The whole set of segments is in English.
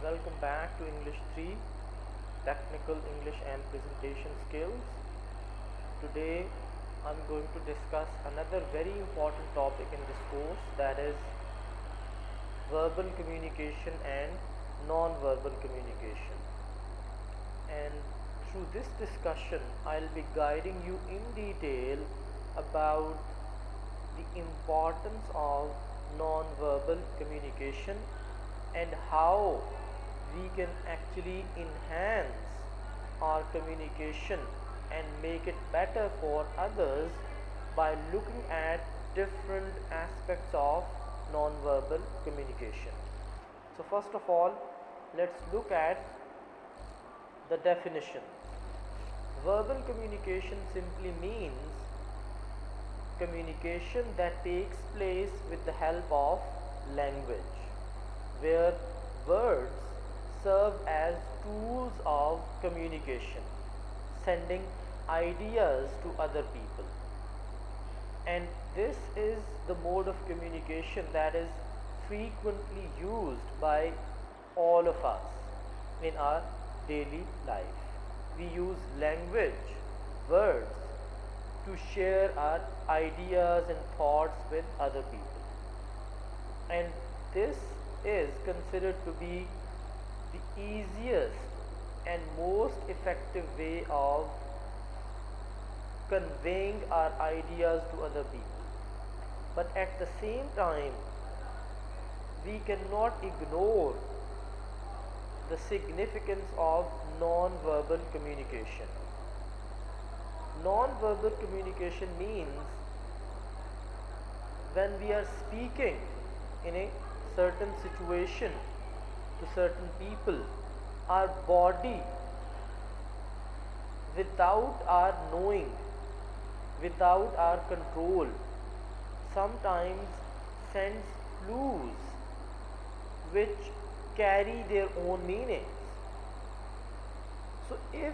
welcome back to English 3 Technical English and Presentation Skills. Today I'm going to discuss another very important topic in this course, that is verbal communication and non-verbal communication. And through this discussion I'll be guiding you in detail about the importance of non-verbal communication and how we can actually enhance our communication and make it better for others by looking at different aspects of non-verbal communication. So first of all, let's look at the definition. Verbal communication simply means communication that takes place with the help of language, where words serve as tools of communication, sending ideas to other people. And this is the mode of communication that is frequently used by all of us in our daily life. We use language, words, to share our ideas and thoughts with other people. And this is considered to be the easiest and most effective way of conveying our ideas to other people. But at the same time, we cannot ignore the significance of non-verbal communication. Non-verbal communication means when we are speaking in a certain situation to certain people, our body, without our knowing, without our control, sometimes sends clues which carry their own meanings. So if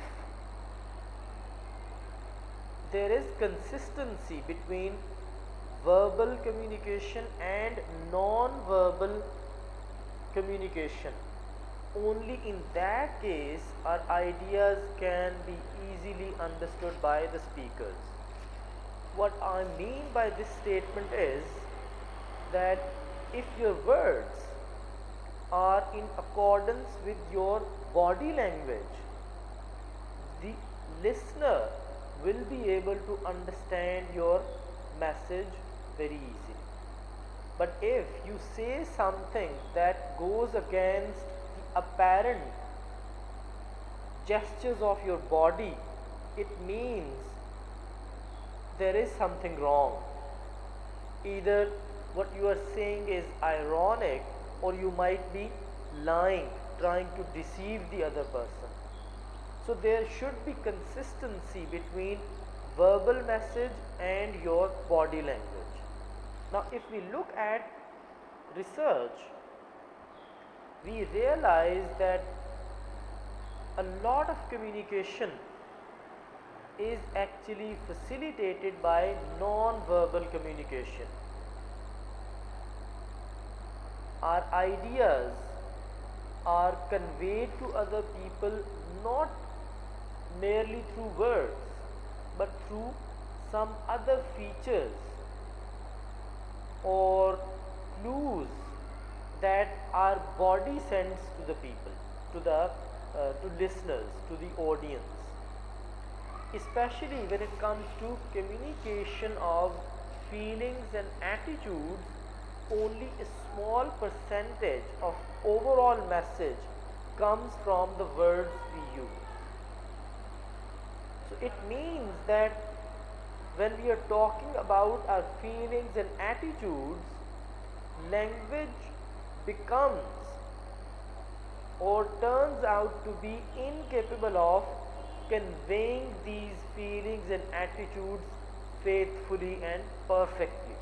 there is consistency between verbal communication and non-verbal communication, only in that case our ideas can be easily understood by the speakers. What I mean by this statement is that if your words are in accordance with your body language, the listener will be able to understand your message very easily. But if you say something that goes against the apparent gestures of your body, it means there is something wrong. Either what you are saying is ironic, or you might be lying, trying to deceive the other person. So there should be consistency between verbal message and your body language. Now if we look at research, we realize that a lot of communication is actually facilitated by non-verbal communication. Our ideas are conveyed to other people not merely through words, but through some other features or clues that our body sends to the people, to listeners, to the audience. Especially when it comes to communication of feelings and attitudes, only a small percentage of overall message comes from the words we use. So it means that when we are talking about our feelings and attitudes, language becomes or turns out to be incapable of conveying these feelings and attitudes faithfully and perfectly.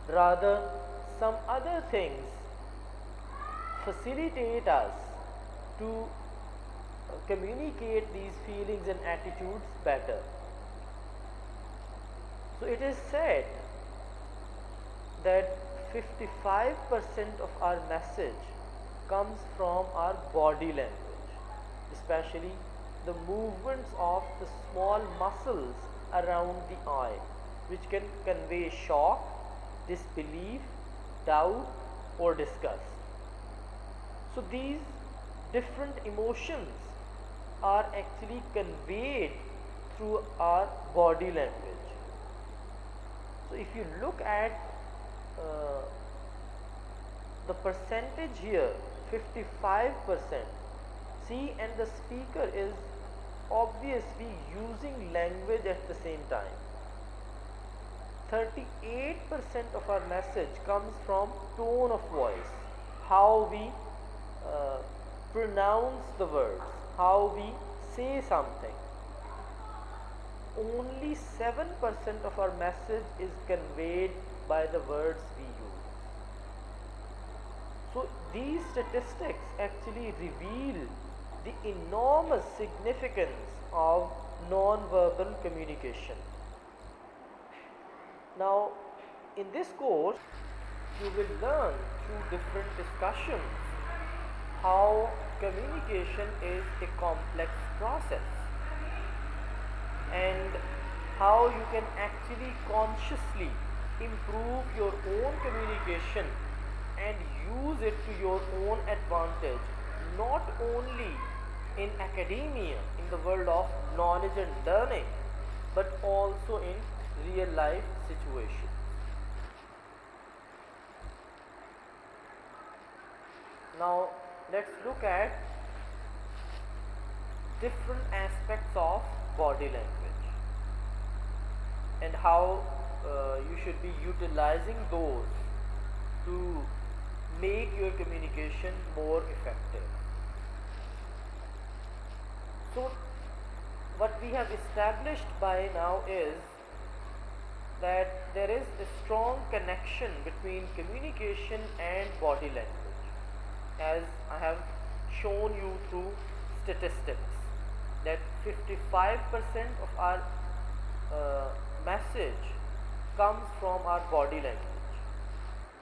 Rather, some other things facilitate us to communicate these feelings and attitudes better. So it is said that 55% of our message comes from our body language, especially the movements of the small muscles around the eye, which can convey shock, disbelief, doubt, or disgust. So these different emotions are actually conveyed through our body language. So if you look at the percentage here, 55%, see, and the speaker is obviously using language at the same time. 38% of our message comes from tone of voice, how we pronounce the words, how we say something. Only 7% of our message is conveyed by the words we use. So these statistics actually reveal the enormous significance of non-verbal communication. Now, in this course, you will learn through different discussions how communication is a complex process and how you can actually consciously improve your own communication and use it to your own advantage, not only in academia, in the world of knowledge and learning, but also in real life situations. Now let's look at different aspects of body language and how you should be utilizing those to make your communication more effective. So what we have established by now is that there is a strong connection between communication and body language, as I have shown you through statistics, that 55% of our message comes from our body language,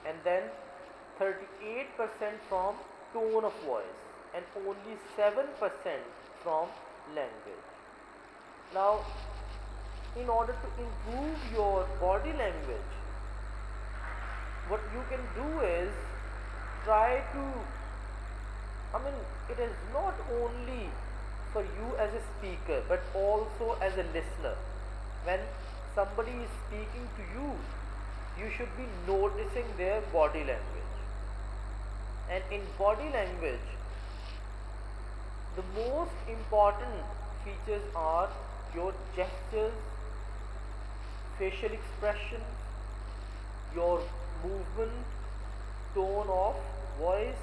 and then 38% from tone of voice, and only 7% from language. Now, in order to improve your body language, what you can do is try to, it is not only for you as a speaker but also as a listener. When somebody is speaking to you, you should be noticing their body language. And in body language, the most important features are your gestures, facial expression, your movement, tone of voice,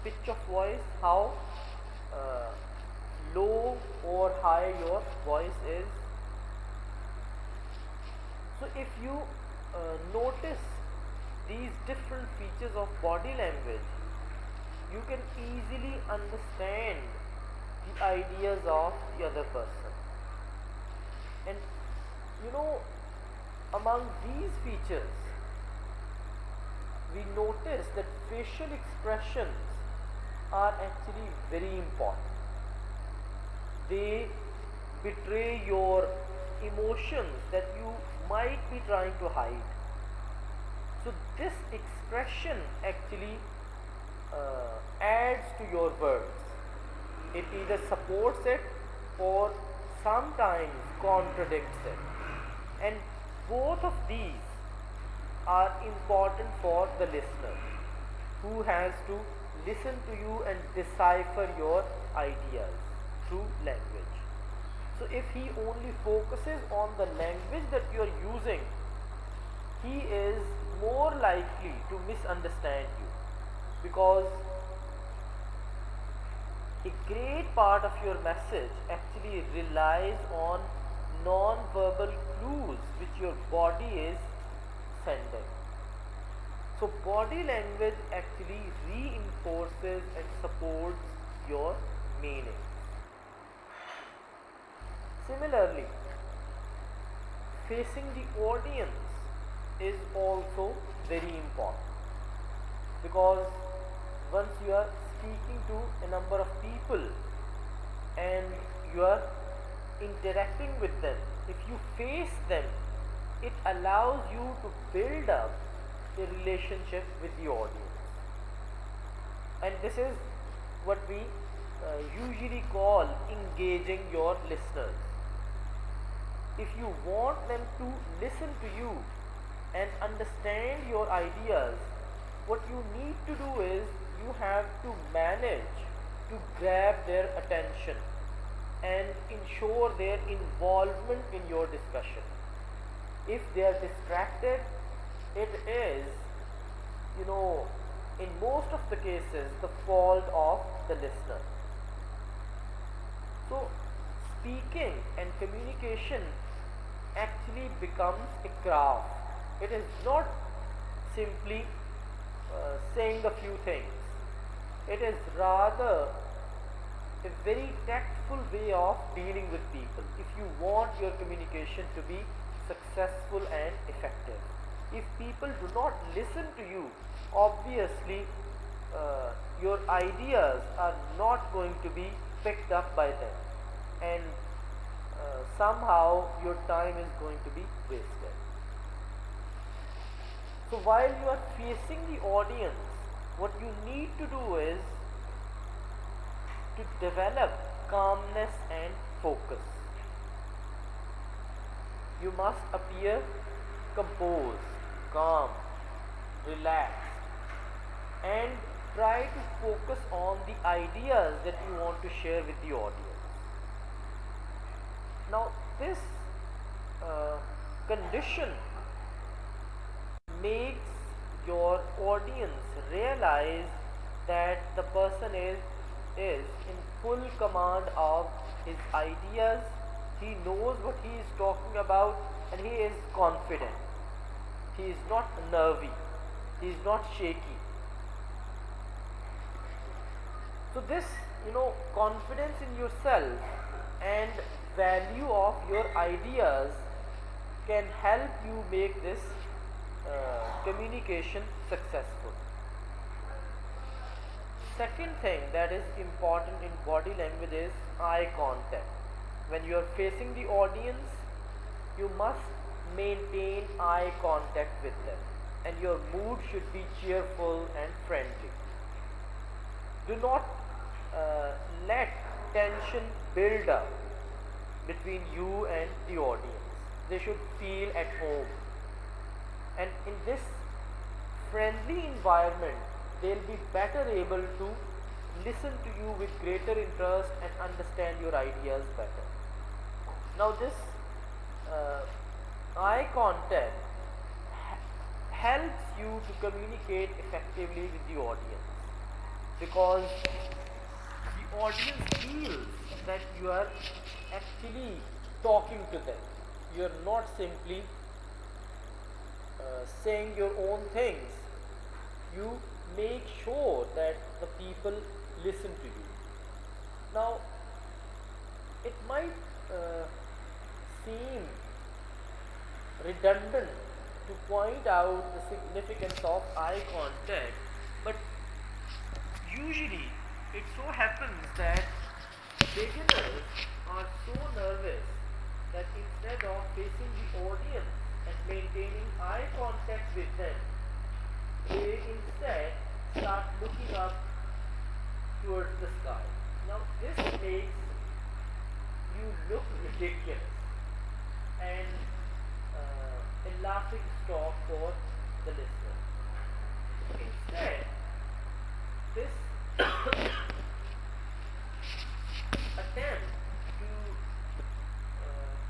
pitch of voice, how low or high your voice is. So if you notice these different features of body language, you can easily understand the ideas of the other person. And among these features, we notice that facial expressions are actually very important. They betray your emotions that you might be trying to hide. So this expression actually adds to your words. It either supports it or sometimes contradicts it. And both of these are important for the listener, who has to listen to you and decipher your ideas through language. So if he only focuses on the language that you are using, he is more likely to misunderstand you, because a great part of your message actually relies on non-verbal clues which your body is sending. So body language actually reinforces and supports your meaning. Similarly, facing the audience is also very important, because once you are speaking to a number of people and you are interacting with them, if you face them, it allows you to build up a relationship with the audience. And this is what we usually call engaging your listeners. If you want them to listen to you and understand your ideas, what you need to do is you have to manage to grab their attention and ensure their involvement in your discussion. If they are distracted, it is, in most of the cases, the fault of the listener. So, speaking and communication actually becomes a craft. It is not simply saying a few things. It is rather a very tactful way of dealing with people if you want your communication to be successful and effective. If people do not listen to you, obviously your ideas are not going to be picked up by them, and somehow your time is going to be wasted. So while you are facing the audience, what you need to do is to develop calmness and focus. You must appear composed, calm, relaxed, and try to focus on the ideas that you want to share with the audience. Now, this condition makes your audience realize that the person is in full command of his ideas. He knows what he is talking about and he is confident. He is not nervy. He is not shaky. So this, confidence in yourself and value of your ideas can help you make this communication successful. Second thing that is important in body language is eye contact. When you are facing the audience, you must maintain eye contact with them, and your mood should be cheerful and friendly. Do not let tension build up between you and the audience. They should feel at home, and in this friendly environment they'll be better able to listen to you with greater interest and understand your ideas better. Now this eye contact helps you to communicate effectively with the audience, because the audience feels that you are actually talking to them. You are not simply saying your own things. You make sure that the people listen to you. Now, it might seem redundant to point out the significance of eye contact, but usually it so happens that beginners are so nervous that instead of facing the audience and maintaining eye contact with them, they instead start looking up towards the sky. Now this makes you look ridiculous and a laughing stock for the listener. Instead, this attempt to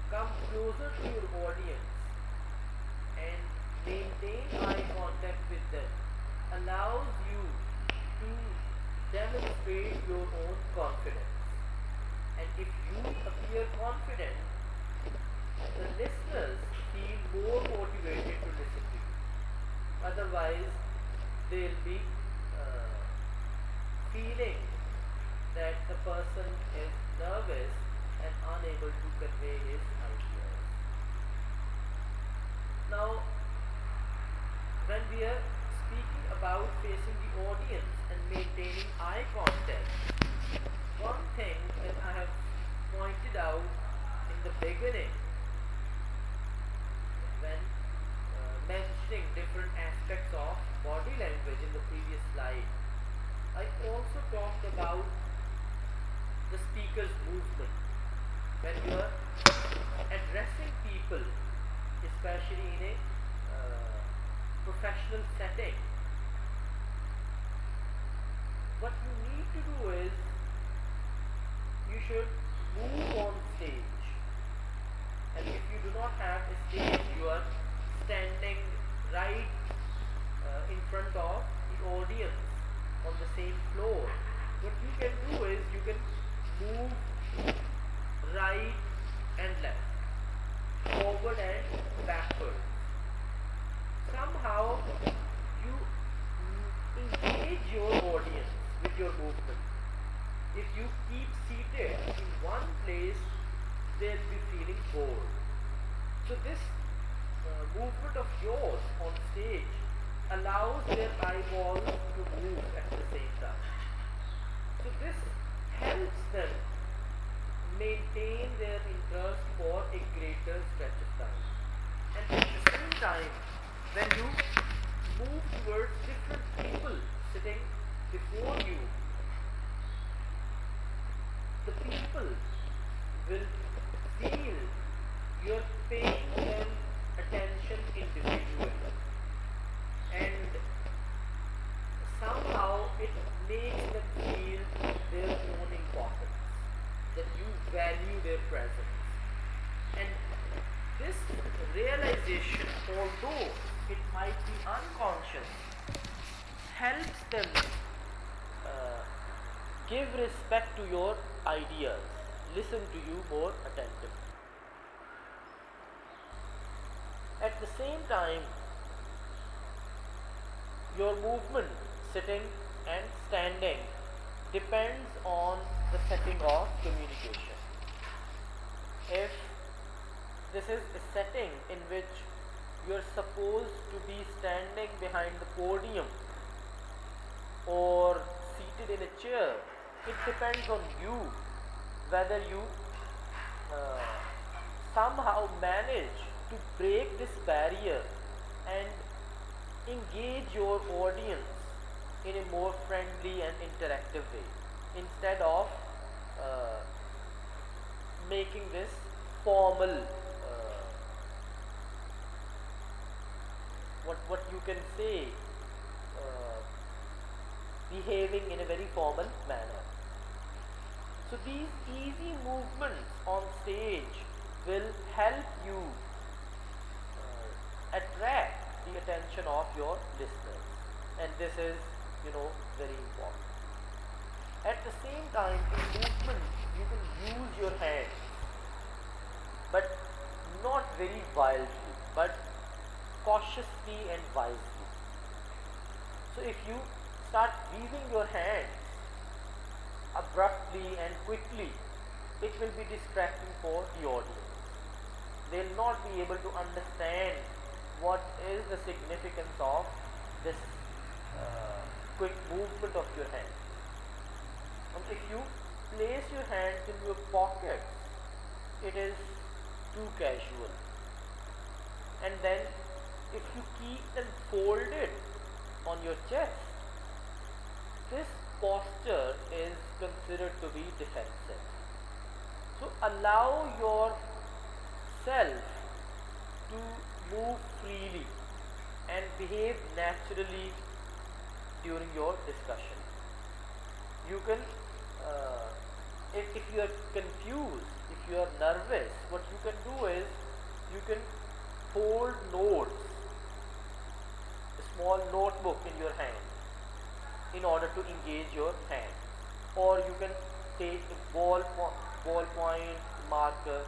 come closer to your audience and maintain eye contact with them allows you to demonstrate your own confidence. And if you appear confident, the listeners feel more motivated to listen to you. Otherwise, they'll be feeling that the person is nervous and unable to convey his ideas. Now, when we are speaking about facing the audience and maintaining eye contact, beginning, when mentioning different aspects of body language in the previous slide, I also talked about the speaker's movement. When you are addressing people, especially in a professional setting, what you need to do is you should move on stage. And if you do not have a stage, you are standing right in front of the audience on the same floor. What you can do is you can move right and left, forward and backward. Somehow you engage your audience with your movement. If you keep seated in one place, they'll be feeling bored. So this movement of yours on stage allows their eyeballs to move at the same time. So this helps them maintain their interest for a greater stretch of time. And at the same time, when you move towards different people sitting before you, the people will feel you're paying them attention individually, and somehow it makes them feel their own importance, that you value their presence. And this realization, although it might be unconscious, helps them give respect to your ideas, listen to you more attentively. At the same time, your movement, sitting and standing, depends on the setting of communication. If this is a setting in which you are supposed to be standing behind the podium or seated in a chair, it depends on you whether you somehow manage to break this barrier and engage your audience in a more friendly and interactive way, instead of making this formal, what you can say, behaving in a very formal manner. So these easy movements on stage will help you attract the attention of your listeners, and this is very important. At the same time, in movement you can use your hands, but not very wildly, but cautiously and wisely. So if you start weaving your hands abruptly and quickly, it will be distracting for the audience. They'll not be able to understand what is the significance of this quick movement of your hands. And if you place your hands in your pockets, it is too casual. And then if you keep them folded on your chest, this posture is considered to be defensive. So allow yourself to move freely and behave naturally during your discussion. You can, if you are confused, if you are nervous, what you can do is you can hold notes, a small notebook in your hand, in order to engage your hand, or you can take a ballpoint marker.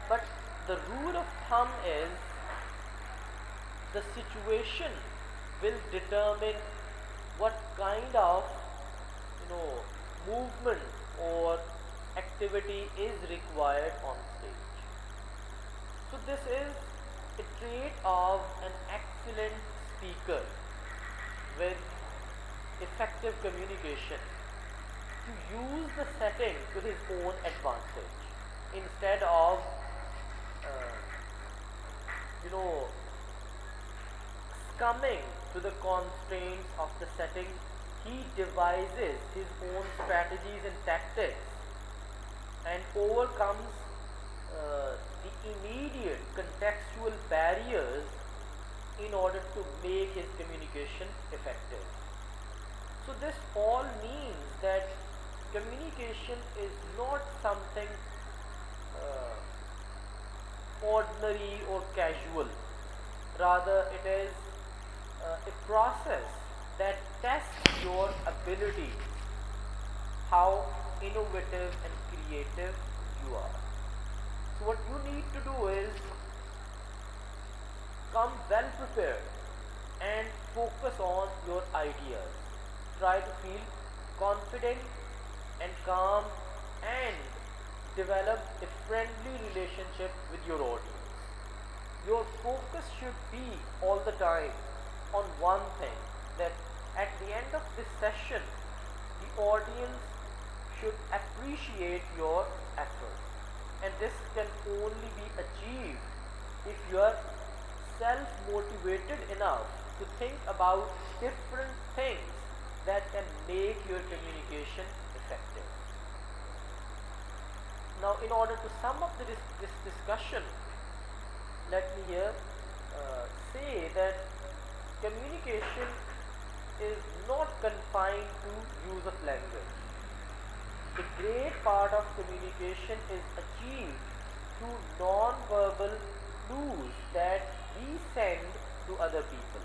But the rule of thumb is the situation will determine what kind of movement or activity is required on stage. So this is a trait of an excellent speaker with effective communication, to use the setting to his own advantage. instead of uh, you know succumbing to the constraints of the setting, he devises his own strategies and tactics and overcomes the immediate contextual barriers in order to make his communication effective. So this all means that communication is not something ordinary or casual. Rather, it is a process that tests your ability, how innovative and creative you are. So what you need to do is come well prepared and focus on your ideas. Try to feel confident and calm and develop a friendly relationship with your audience. Your focus should be all the time on one thing, that at the end of this session, the audience should appreciate your effort. And this can only be achieved if you are self-motivated enough to think about different things that can make your communication effective. Now, in order to sum up this discussion, let me here say that communication is not confined to use of language. A great part of communication is achieved through non-verbal clues that we send to other people.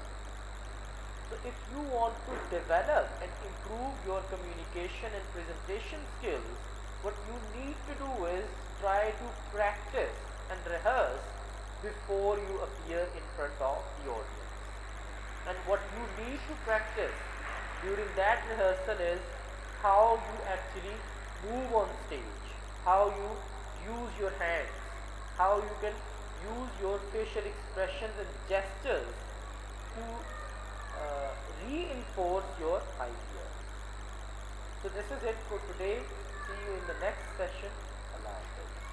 So if you want to develop and improve your communication and presentation skills, what you need to do is try to practice and rehearse before you appear in front of the audience. And what you need to practice during that rehearsal is how you actually move on stage, how you use your hands, how you can use your facial expressions and gestures to reinforce your ideas. So this is it for today. See you in the next session. Allah Hafiz.